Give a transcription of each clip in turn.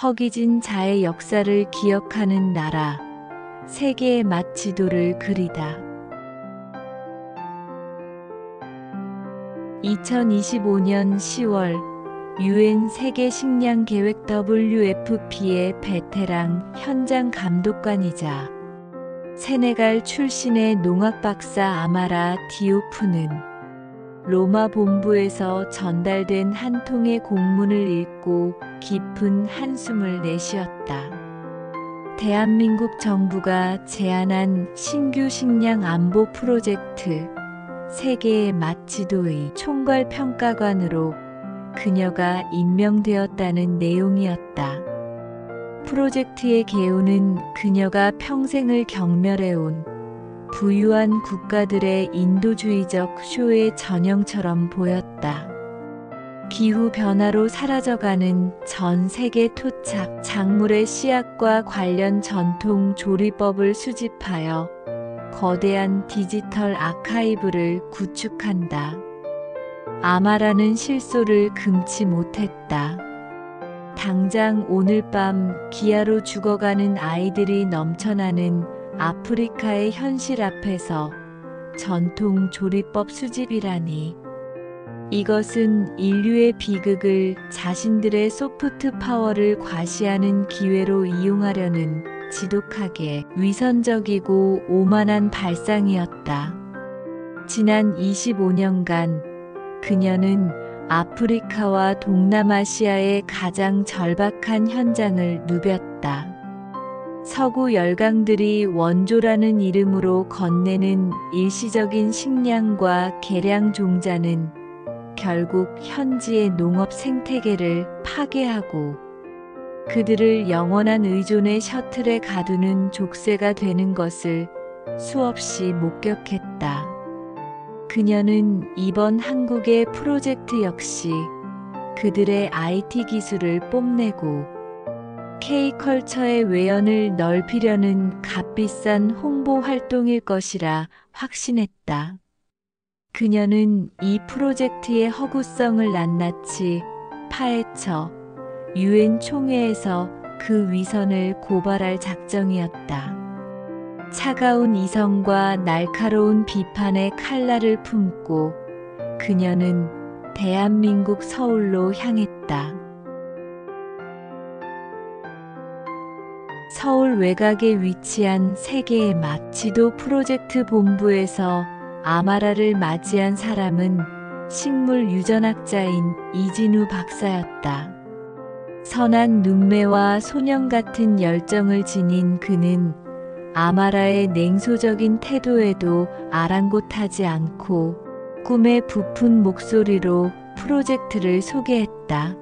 허기진 자의 역사를 기억하는 나라, 세계의 맛 지도를 그리다. 2025년 10월 UN 세계 식량 계획 WFP의 베테랑 현장 감독관이자 세네갈 출신의 농학 박사 아마라 디오프는 로마 본부에서 전달된 한 통의 공문을 읽고 깊은 한숨을 내쉬었다. 대한민국 정부가 제안한 신규 식량 안보 프로젝트 세계의 맛 지도의 총괄 평가관으로 그녀가 임명되었다는 내용이었다. 프로젝트의 개요는 그녀가 평생을 경멸해온 부유한 국가들의 인도주의적 쇼의 전형처럼 보였다. 기후변화로 사라져가는 전 세계 토착 작물의 씨앗과 관련 전통 조리법을 수집하여 거대한 디지털 아카이브를 구축한다. 아마라는 실소를 금치 못했다. 당장 오늘 밤 기아로 죽어가는 아이들이 넘쳐나는 아프리카의 현실 앞에서 전통 조리법 수집이라니. 이것은 인류의 비극을 자신들의 소프트 파워를 과시하는 기회로 이용하려는 지독하게 위선적이고 오만한 발상이었다. 지난 25년간 그녀는 아프리카와 동남아시아의 가장 절박한 현장을 누볐다. 서구 열강들이 원조라는 이름으로 건네는 일시적인 식량과 개량 종자는 결국 현지의 농업 생태계를 파괴하고 그들을 영원한 의존의 셔틀에 가두는 족쇄가 되는 것을 수없이 목격했다. 그녀는 이번 한국의 프로젝트 역시 그들의 IT 기술을 뽐내고 K컬처의 외연을 넓히려는 값비싼 홍보 활동일 것이라 확신했다. 그녀는 이 프로젝트의 허구성을 낱낱이 파헤쳐 UN 총회에서 그 위선을 고발할 작정이었다. 차가운 이성과 날카로운 비판의 칼날을 품고 그녀는 대한민국 서울로 향했다. 서울 외곽에 위치한 세계의 맛 지도 프로젝트 본부에서 아마라를 맞이한 사람은 식물 유전학자인 이진우 박사였다. 선한 눈매와 소년 같은 열정을 지닌 그는 아마라의 냉소적인 태도에도 아랑곳하지 않고 꿈의 부푼 목소리로 프로젝트를 소개했다.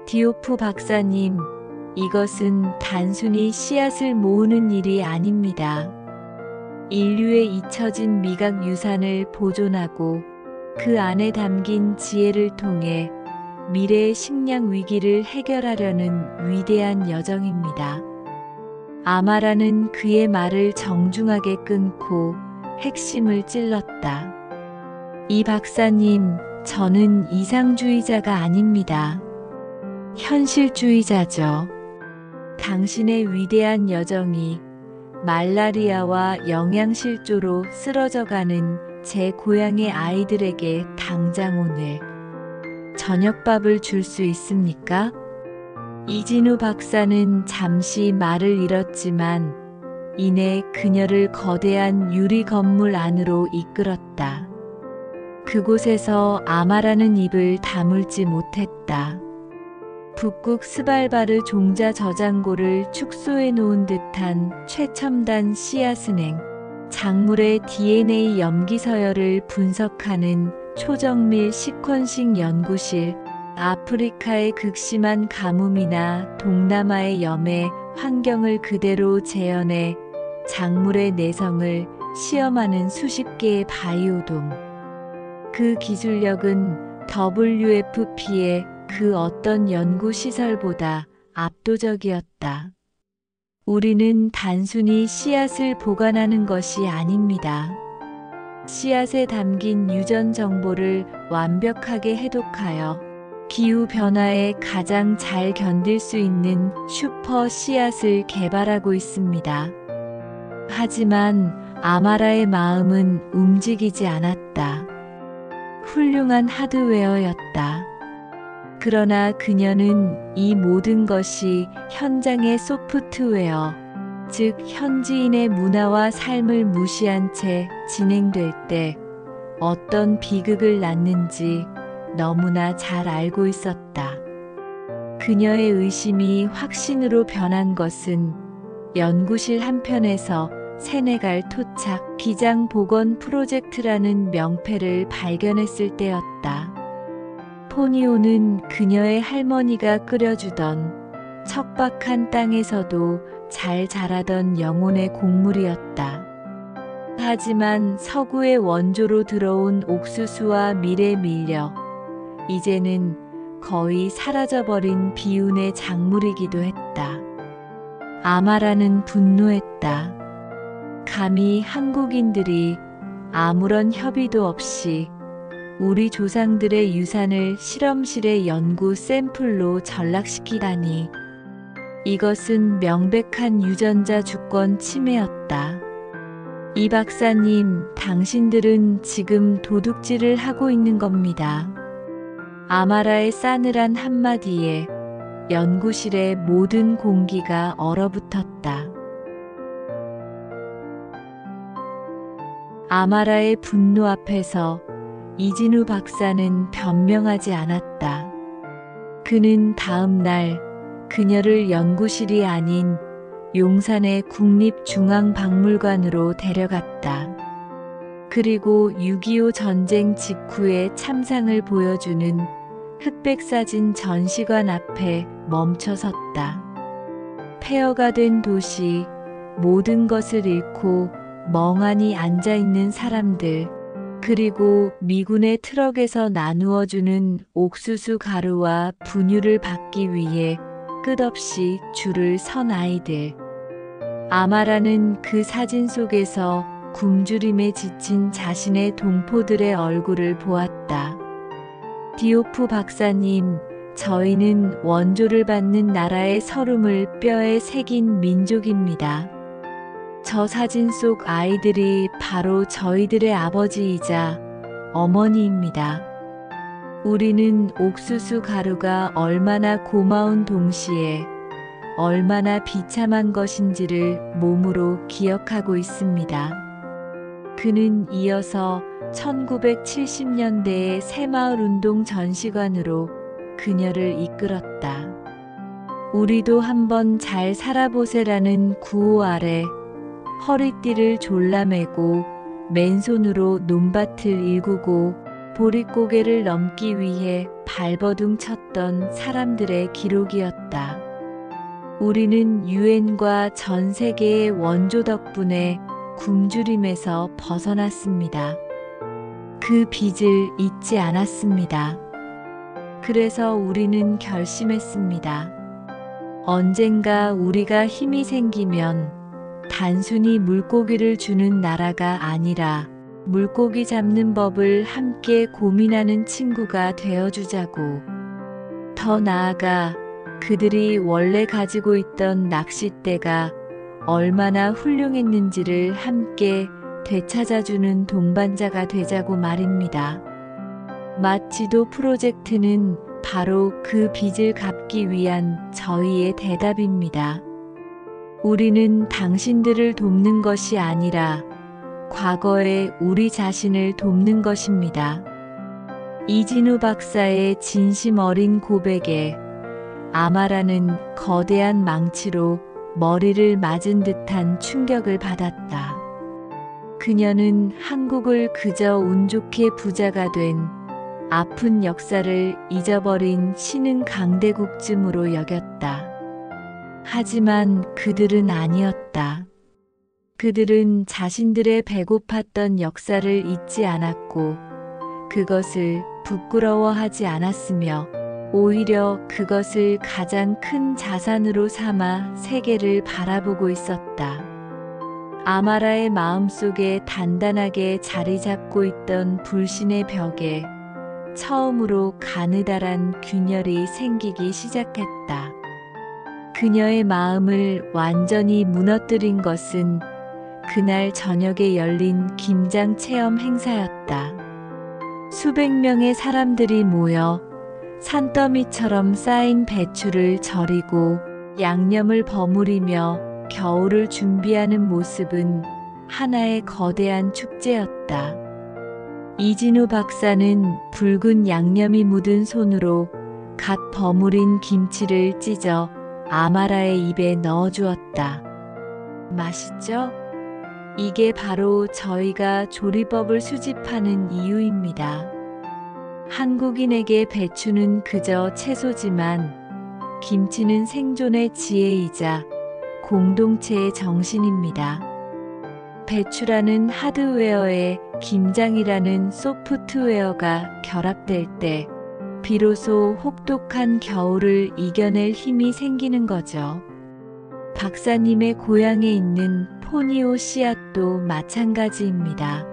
디오프 박사님, 이것은 단순히 씨앗을 모으는 일이 아닙니다. 인류의 잊혀진 미각 유산을 보존하고 그 안에 담긴 지혜를 통해 미래의 식량 위기를 해결하려는 위대한 여정입니다. 아마라는 그의 말을 정중하게 끊고 핵심을 찔렀다. 이 박사님, 저는 이상주의자가 아닙니다. 현실주의자죠. 당신의 위대한 여정이 말라리아와 영양실조로 쓰러져가는 제 고향의 아이들에게 당장 오늘 저녁밥을 줄 수 있습니까? 이진우 박사는 잠시 말을 잃었지만 이내 그녀를 거대한 유리 건물 안으로 이끌었다. 그곳에서 아마라는 입을 다물지 못했다. 북극 스발바르 종자 저장고를 축소해 놓은 듯한 최첨단 씨앗은행, 작물의 DNA 염기 서열을 분석하는 초정밀 시퀀싱 연구실, 아프리카의 극심한 가뭄이나 동남아의 염해 환경을 그대로 재현해 작물의 내성을 시험하는 수십 개의 바이오돔. 그 기술력은 WFP의 그 어떤 연구시설보다 압도적이었다. 우리는 단순히 씨앗을 보관하는 것이 아닙니다. 씨앗에 담긴 유전 정보를 완벽하게 해독하여 기후변화에 가장 잘 견딜 수 있는 슈퍼 씨앗을 개발하고 있습니다. 하지만 아마라의 마음은 움직이지 않았다. 훌륭한 하드웨어였다. 그러나 그녀는 이 모든 것이 현장의 소프트웨어, 즉 현지인의 문화와 삶을 무시한 채 진행될 때 어떤 비극을 낳는지 너무나 잘 알고 있었다. 그녀의 의심이 확신으로 변한 것은 연구실 한편에서 세네갈 토착 기장 복원 프로젝트라는 명패를 발견했을 때였다. 포니오는 그녀의 할머니가 끓여주던 척박한 땅에서도 잘 자라던 영혼의 곡물이었다. 하지만 서구의 원조로 들어온 옥수수와 밀에 밀려 이제는 거의 사라져버린 비운의 작물이기도 했다. 아마라는 분노했다. 감히 한국인들이 아무런 협의도 없이 우리 조상들의 유산을 실험실의 연구 샘플로 전락시키다니. 이것은 명백한 유전자 주권 침해였다. 이 박사님, 당신들은 지금 도둑질을 하고 있는 겁니다. 아마라의 싸늘한 한마디에 연구실의 모든 공기가 얼어붙었다. 아마라의 분노 앞에서 이진우 박사는 변명하지 않았다. 그는 다음 날 그녀를 연구실이 아닌 용산의 국립중앙박물관으로 데려갔다. 그리고 6.25 전쟁 직후의 참상을 보여주는 흑백사진 전시관 앞에 멈춰섰다. 폐허가 된 도시, 모든 것을 잃고 멍하니 앉아있는 사람들, 그리고 미군의 트럭에서 나누어주는 옥수수 가루와 분유를 받기 위해 끝없이 줄을 선 아이들. 아마라는 그 사진 속에서 굶주림에 지친 자신의 동포들의 얼굴을 보았다. 디오프 박사님, 저희는 원조를 받는 나라의 서름을 뼈에 새긴 민족입니다. 저 사진 속 아이들이 바로 저희들의 아버지이자 어머니입니다. 우리는 옥수수 가루가 얼마나 고마운 동시에 얼마나 비참한 것인지를 몸으로 기억하고 있습니다. 그는 이어서 1970년대의 새마을운동 전시관으로 그녀를 이끌었다. 우리도 한번 잘 살아보세라는 구호 아래 허리띠를 졸라매고 맨손으로 논밭을 일구고 보릿고개를 넘기 위해 발버둥 쳤던 사람들의 기록이었다. 우리는 유엔과 전 세계의 원조 덕분에 굶주림에서 벗어났습니다. 그 빚을 잊지 않았습니다. 그래서 우리는 결심했습니다. 언젠가 우리가 힘이 생기면 단순히 물고기를 주는 나라가 아니라 물고기 잡는 법을 함께 고민하는 친구가 되어주자고. 더 나아가 그들이 원래 가지고 있던 낚싯대가 얼마나 훌륭했는지를 함께 되찾아주는 동반자가 되자고 말입니다. 마치도 프로젝트는 바로 그 빚을 갚기 위한 저희의 대답입니다. 우리는 당신들을 돕는 것이 아니라 과거의 우리 자신을 돕는 것입니다. 이진우 박사의 진심 어린 고백에 아마라는 거대한 망치로 머리를 맞은 듯한 충격을 받았다. 그녀는 한국을 그저 운 좋게 부자가 된 아픈 역사를 잊어버린 신흥 강대국쯤으로 여겼다. 하지만 그들은 아니었다. 그들은 자신들의 배고팠던 역사를 잊지 않았고 그것을 부끄러워하지 않았으며 오히려 그것을 가장 큰 자산으로 삼아 세계를 바라보고 있었다. 아마라의 마음속에 단단하게 자리 잡고 있던 불신의 벽에 처음으로 가느다란 균열이 생기기 시작했다. 그녀의 마음을 완전히 무너뜨린 것은 그날 저녁에 열린 김장 체험 행사였다. 수백 명의 사람들이 모여 산더미처럼 쌓인 배추를 절이고 양념을 버무리며 겨울을 준비하는 모습은 하나의 거대한 축제였다. 이진우 박사는 붉은 양념이 묻은 손으로 갓 버무린 김치를 찢어 아마라의 입에 넣어주었다. 맛있죠? 이게 바로 저희가 조리법을 수집하는 이유입니다. 한국인에게 배추는 그저 채소지만 김치는 생존의 지혜이자 공동체의 정신입니다. 배추라는 하드웨어에 김장이라는 소프트웨어가 결합될 때 비로소 혹독한 겨울을 이겨낼 힘이 생기는 거죠. 박사님의 고향에 있는 포니오 씨앗도 마찬가지입니다.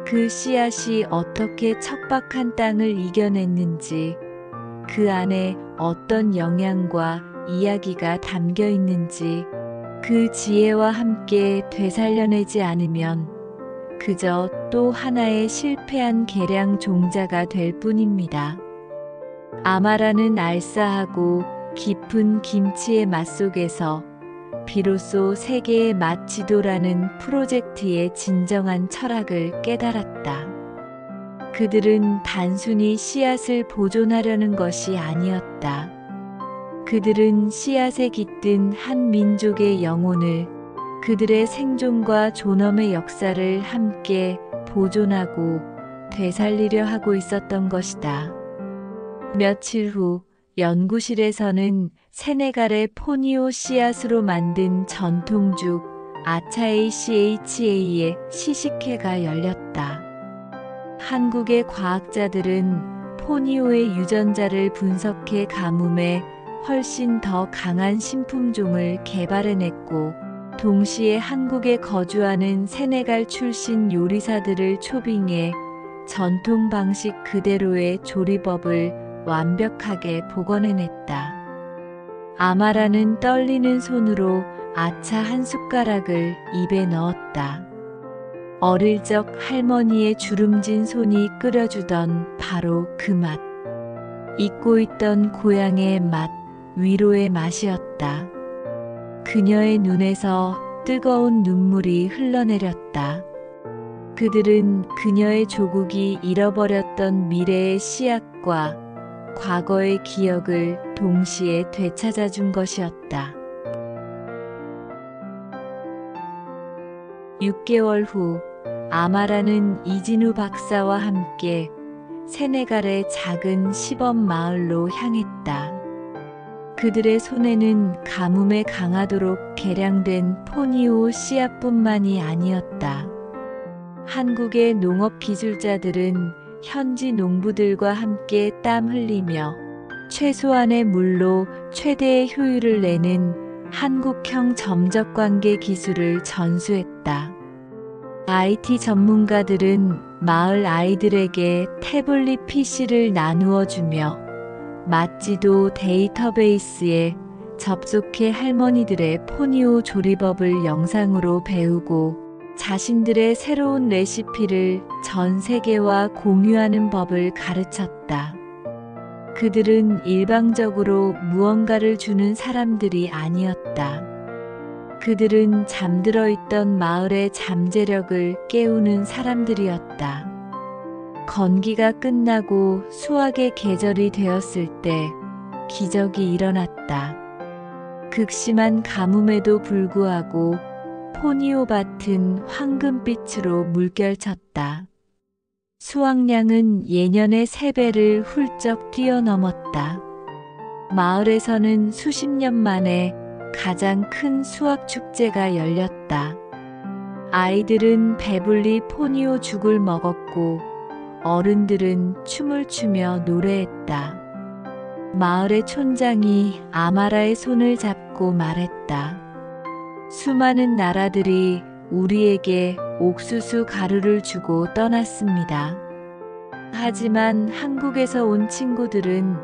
그 씨앗이 어떻게 척박한 땅을 이겨냈는지, 그 안에 어떤 영양과 이야기가 담겨 있는지 그 지혜와 함께 되살려내지 않으면 그저 또 하나의 실패한 계량 종자가 될 뿐입니다. 아마라는 알싸하고 깊은 김치의 맛 속에서 비로소 세계의 맛 지도라는 프로젝트의 진정한 철학을 깨달았다. 그들은 단순히 씨앗을 보존하려는 것이 아니었다. 그들은 씨앗에 깃든 한 민족의 영혼을, 그들의 생존과 존엄의 역사를 함께 보존하고 되살리려 하고 있었던 것이다. 며칠 후 연구실에서는 세네갈의 포니오 씨앗으로 만든 전통죽 아차에이CHA의 시식회가 열렸다. 한국의 과학자들은 포니오의 유전자를 분석해 가뭄에 훨씬 더 강한 신품종을 개발해냈고, 동시에 한국에 거주하는 세네갈 출신 요리사들을 초빙해 전통 방식 그대로의 조리법을 완벽하게 복원해냈다. 아마라는 떨리는 손으로 아차 한 숟가락을 입에 넣었다. 어릴 적 할머니의 주름진 손이 끓여주던 바로 그 맛. 잊고 있던 고향의 맛, 위로의 맛이었다. 그녀의 눈에서 뜨거운 눈물이 흘러내렸다. 그들은 그녀의 조국이 잃어버렸던 미래의 씨앗과 과거의 기억을 동시에 되찾아준 것이었다. 6개월 후 아마라는 이진우 박사와 함께 세네갈의 작은 시범 마을로 향했다. 그들의 손에는 가뭄에 강하도록 개량된 포니오 씨앗뿐만이 아니었다. 한국의 농업 기술자들은 현지 농부들과 함께 땀 흘리며 최소한의 물로 최대의 효율을 내는 한국형 점적관계 기술을 전수했다. IT 전문가들은 마을 아이들에게 태블릿 PC를 나누어 주며 맛지도 데이터베이스에 접속해 할머니들의 포니오 조리법을 영상으로 배우고 자신들의 새로운 레시피를 전 세계와 공유하는 법을 가르쳤다. 그들은 일방적으로 무언가를 주는 사람들이 아니었다. 그들은 잠들어 있던 마을의 잠재력을 깨우는 사람들이었다. 건기가 끝나고 수확의 계절이 되었을 때 기적이 일어났다. 극심한 가뭄에도 불구하고 포니오 밭은 황금빛으로 물결쳤다. 수확량은 예년의 3배를 훌쩍 뛰어넘었다. 마을에서는 수십 년 만에 가장 큰 수확 축제가 열렸다. 아이들은 배불리 포니오 죽을 먹었고 어른들은 춤을 추며 노래했다. 마을의 촌장이 아마라의 손을 잡고 말했다. 수많은 나라들이 우리에게 옥수수 가루를 주고 떠났습니다. 하지만 한국에서 온 친구들은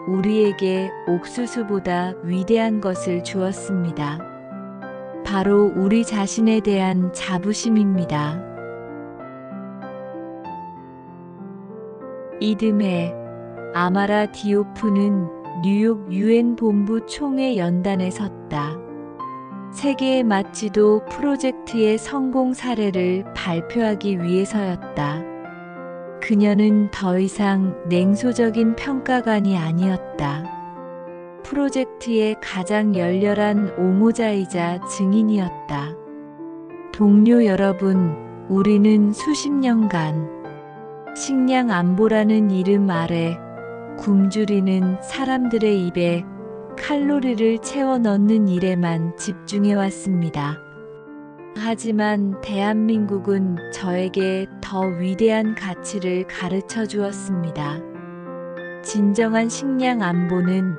우리에게 옥수수보다 위대한 것을 주었습니다. 바로 우리 자신에 대한 자부심입니다. 이듬해 아마라 디오프는 뉴욕 유엔 본부 총회 연단에 섰다. 세계의 맛지도 프로젝트의 성공 사례를 발표하기 위해서였다. 그녀는 더 이상 냉소적인 평가관이 아니었다. 프로젝트의 가장 열렬한 옹호자이자 증인이었다. 동료 여러분, 우리는 수십 년간 식량 안보라는 이름 아래 굶주리는 사람들의 입에 칼로리를 채워 넣는 일에만 집중해 왔습니다. 하지만 대한민국은 저에게 더 위대한 가치를 가르쳐 주었습니다. 진정한 식량 안보는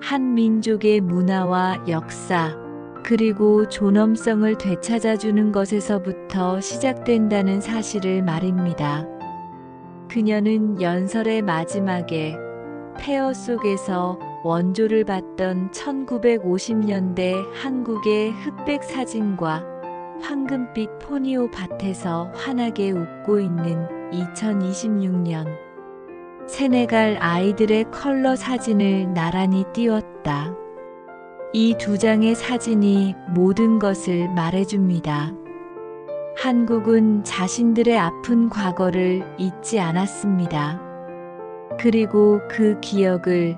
한 민족의 문화와 역사, 그리고 존엄성을 되찾아주는 것에서부터 시작된다는 사실을 말입니다. 그녀는 연설의 마지막에 폐허 속에서 원조를 받던 1950년대 한국의 흑백 사진과 황금빛 포니오 밭에서 환하게 웃고 있는 2026년 세네갈 아이들의 컬러 사진을 나란히 띄웠다. 이 두 장의 사진이 모든 것을 말해줍니다. 한국은 자신들의 아픈 과거를 잊지 않았습니다. 그리고 그 기억을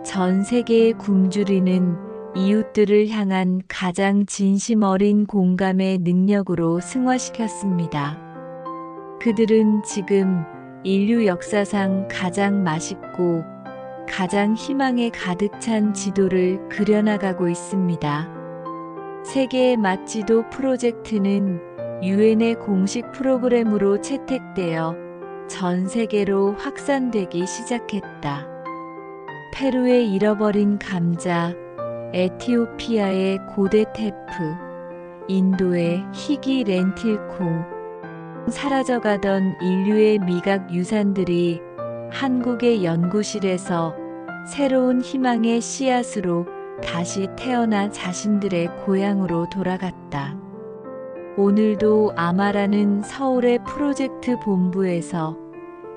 전 세계에 굶주리는 이웃들을 향한 가장 진심 어린 공감의 능력으로 승화시켰습니다. 그들은 지금 인류 역사상 가장 맛있고 가장 희망에 가득 찬 지도를 그려나가고 있습니다. 세계의 맛지도 프로젝트는 유엔의 공식 프로그램으로 채택되어 전 세계로 확산되기 시작했다. 페루의 잃어버린 감자, 에티오피아의 고대 테프, 인도의 희귀 렌틸콩, 사라져가던 인류의 미각 유산들이 한국의 연구실에서 새로운 희망의 씨앗으로 다시 태어나 자신들의 고향으로 돌아갔다. 오늘도 아마라는 서울의 프로젝트 본부에서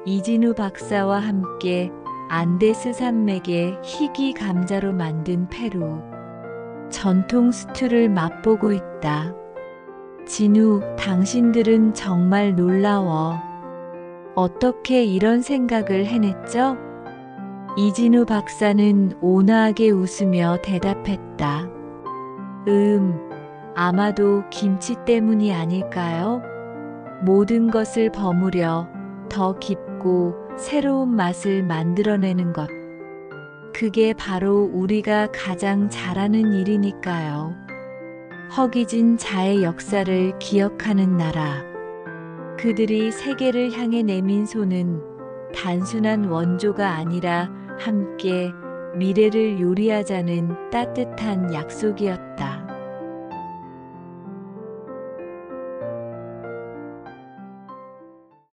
이진우 박사와 함께 안데스 산맥의 희귀 감자로 만든 페루 전통 스튜를 맛보고 있다. 진우, 당신들은 정말 놀라워. 어떻게 이런 생각을 해냈죠? 이진우 박사는 온화하게 웃으며 대답했다. 아마도 김치 때문이 아닐까요? 모든 것을 버무려 더 깊고 새로운 맛을 만들어내는 것. 그게 바로 우리가 가장 잘하는 일이니까요. 허기진 자의 역사를 기억하는 나라. 그들이 세계를 향해 내민 손은 단순한 원조가 아니라 함께 미래를 요리하자는 따뜻한 약속이었다.